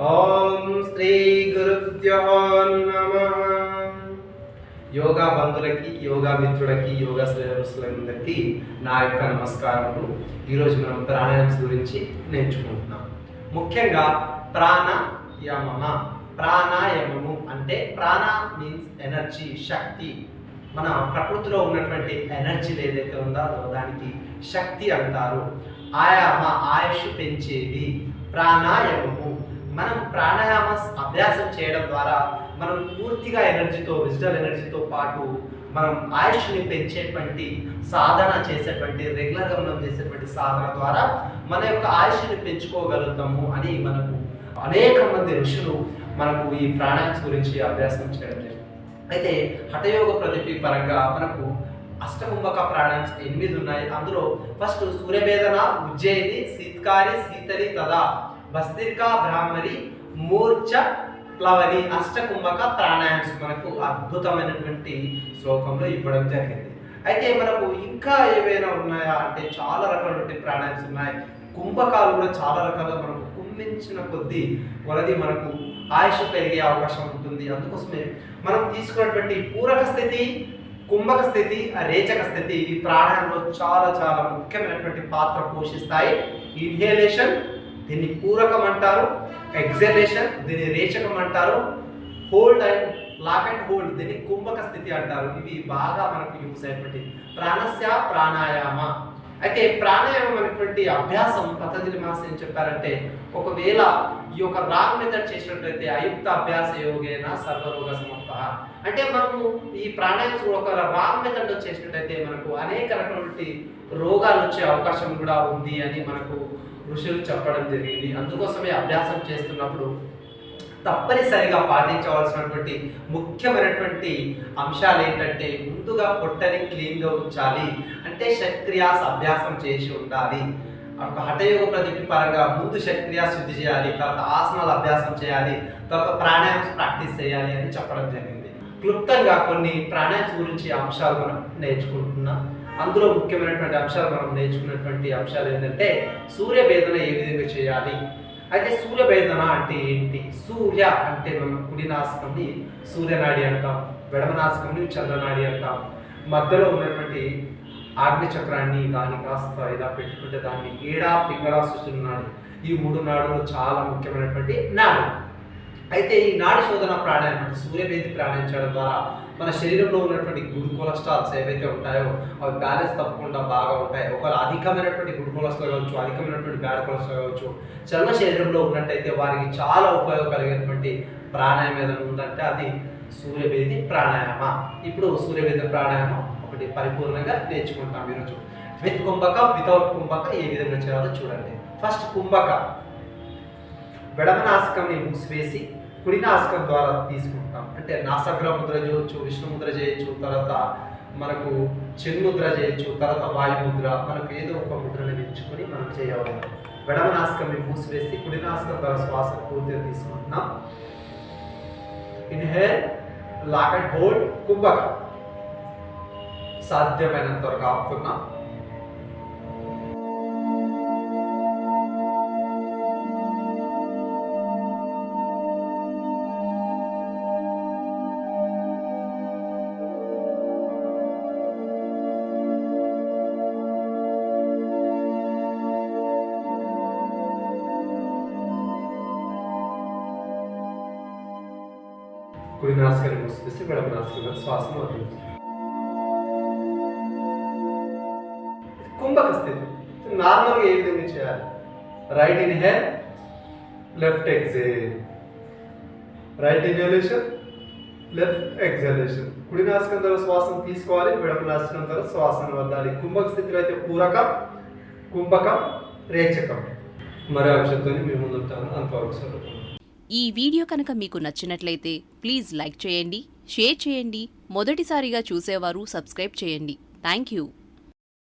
ఓం శ్రీ గురుభ్యో నమః. యోగా బంధులకి, యోగా మిత్రులకి, యోగా శ్రేయస్సులందరికీ నా యొక్క నమస్కారములు. ఈరోజు మనం ప్రాణాయామ్స్ గురించి నేర్చుకుంటున్నాం. ముఖ్యంగా ప్రాణాయామము అంటే ప్రాణ మీన్స్ ఎనర్జీ, శక్తి. మన ప్రకృతిలో ఉన్నటువంటి ఎనర్జీ ఏదైతే ఉందో దానికి శక్తి అంటారు. ఆయుష్ పెంచేది ప్రాణాయామము. మనం ప్రాణాయామ అభ్యాసం చేయడం ద్వారా మనం పూర్తిగా ఎనర్జీతో, విజిటల్ ఎనర్జీతో పాటు మనం ఆయుష్ని పెంచేటువంటి సాధన చేసేటువంటి, రెగ్యులర్గా మనం చేసేటువంటి సాధన ద్వారా మన యొక్క ఆయుష్ని పెంచుకోగలుగుతాము అని మనకు అనేక మంది ఋషులు మనకు ఈ ప్రాణాయామ్స్ గురించి అభ్యాసం చేయడం జరిగింది. అయితే హఠయోగ ప్రతిపి పరంగా మనకు అష్టకుంభక ప్రాణాయామ్స్ 8 ఉన్నాయి. అందులో ఫస్ట్ సూర్యవేదన, ఉజ్జయిని, శీత్కారి, శీతలి తదా, భస్త్రికా, బ్రాహ్మరి, మూర్ఛ, ప్లవని అష్టకుంభక ప్రాణాయామ్స్ మనకు అద్భుతమైనటువంటి శ్లోకంలో ఇవ్వడం జరిగింది. అయితే మనకు ఇంకా ఏవైనా ఉన్నాయా అంటే చాలా రకాలైనటువంటి ప్రాణాయామ్స్ ఉన్నాయి. కుంభకాలు కూడా చాలా రకాలుగా మనకు కుంభించిన కొద్దీ మనకు ఆయుష్ పెరిగే అవకాశం ఉంటుంది. అందుకోసమే మనం తీసుకున్నటువంటి పూరక స్థితి, కుంభక స్థితి, రేచక స్థితి ఈ ప్రాణాయామంలో చాలా చాలా ముఖ్యమైనటువంటి పాత్ర పోషిస్తాయి. ఇన్హేలేషన్ దీన్ని పూరకం అంటారు, ఎక్సలేషన్ దీన్ని రేచకం అంటారు, hold and lock and hold దీన్ని కుంభక స్థితి అంటారు. ఇవి బాగా మనకు యూస్ అయినటువంటి ప్రాణాయామ. అయితే ప్రాణాయామం అనేటువంటి అభ్యాసం పతంజలి మాస్టర్ ఏం చెప్పారంటే, ఒకవేళ ఈ యొక్క రాంగ్ మెథడ్ చేసినట్లయితే అయుక్త అభ్యాస యోగేన సర్వరోగ సముక్త. అంటే మనము ఈ ప్రాణాయామం ఒక రాంగ్ మెథడ్ చేసినట్లయితే మనకు అనేక రకమైనటువంటి రోగాలు వచ్చే అవకాశం కూడా ఉంది అని మనకు ఋషులు చెప్పడం జరిగింది. అందుకోసమే అభ్యాసం చేస్తున్నప్పుడు తప్పనిసరిగా పాటించవలసినటువంటి ముఖ్యమైనటువంటి అంశాలు ఏంటంటే, ముందుగా పొట్టని క్లీన్గా ఉంచాలి. అంటే షట్క్రియాస్ అభ్యాసం చేసి ఉండాలి. హఠయోగ ప్రతిపి పరంగా ముందు షట్క్రియా శుద్ధి చేయాలి, తర్వాత ఆసనాలు అభ్యాసం చేయాలి, తర్వాత ప్రాణాయామ్స్ ప్రాక్టీస్ చేయాలి అని చెప్పడం జరిగింది. క్లుప్తంగా కొన్ని ప్రాణాయామ్స్ గురించి అంశాలు మనం నేర్చుకుంటున్నాం. అందులో ముఖ్యమైనటువంటి అంశాలు మనం నేర్చుకున్నటువంటి అంశాలు ఏంటంటే, సూర్యభేదన ఏ విధంగా చేయాలి. అయితే సూర్యభేదన అంటే ఏంటి? సూర్య అంటే మనం కుడినాసికంని సూర్యనాడి అంటాం, వెడమనాసికంని చంద్రనాడి అంటాం. మధ్యలో ఉన్నటువంటి ఆగ్నేయచక్రాన్ని దాన్ని కాస్త ఇలా పెట్టుకుంటే దాన్ని ఏడా, పింగళ, సుషుమ్న నాడి, ఈ 3 నాడులు చాలా ముఖ్యమైనటువంటి నాడు. అయితే ఈ నాడి శోధన ప్రాణాయామం, సూర్యభేది ప్రాణాయామం చేయడం ద్వారా మన శరీరంలో ఉన్నటువంటి గుడ్ కొలెస్ట్రాల్స్ ఏవైతే ఉంటాయో అవి బ్యాలెన్స్ తప్పకుండా బాగా ఉంటాయి. ఒకవేళ అధికమైనటువంటి గుడ్ కొలెస్ట్రాల్ కావచ్చు, అధికమైనటువంటి బ్యాడ్ కొలెస్ట్రాల్ కావచ్చు చర్మ శరీరంలో ఉన్నట్టయితే వారికి చాలా ఉపయోగకరమైనటువంటి ప్రాణాయామం ఏదైనా ఉందంటే అది సూర్యభేది ప్రాణాయామ. ఇప్పుడు సూర్యభేది ప్రాణాయామం ఒకటి పరిపూర్ణంగా నేర్చుకుంటాం ఈరోజు. విత్ కుంభక, వితౌట్ కుంభక ఏ విధంగా చేయాలో చూడండి. ఫస్ట్ కుంభక, వెడమనాసికంని మూసివేసి కుడి నాసికం ద్వారా తీసుకుంటాం. అంటే నాసగ్ర ముద్ర చేయవచ్చు, విష్ణు ముద్ర చేయొచ్చు, తర్వాత మనకు చిన్ముద్ర చేయొచ్చు, తర్వాత వాయుముద్ర, మనకు ఏదో ఒక ముద్రను ఎంచుకొని మనం చేయాలి. వెడమనాసికంని మూసివేసి కుడి నాసికం ద్వారా శ్వాస పూర్తిగా తీసుకుంటున్నాం. ఇన్హేల్, లాక్ అండ్ హోల్డ్, కుంభక సాధ్యమైనంత వరకు ఆపుతున్నాం. కుడి నాసికాన్ని మూసివేసి వెడమ నాసికంగా శ్వాసను వదిలించాలి. కుంభక స్థితి నార్మల్గా ఏ విధంగా చేయాలి? Right inhale, left exhale, right inhalation, left exhalation. కుడి నాసికం ద్వారా శ్వాసను తీసుకోవాలి, వెడమ నాసికం ద్వారా శ్వాసను వదలాలి. కుంభక స్థితిలో అయితే పూరకం, కుంభకం, రేచకం. మరో అంశంతో మీ ముందు ఉంటాను. అంతవరకు సెలవు. ఈ వీడియో కనుక మీకు నచ్చినట్లయితే ప్లీజ్ లైక్ చేయండి, షేర్ చేయండి. మొదటిసారిగా చూసేవారు సబ్స్క్రైబ్ చేయండి. Thank you.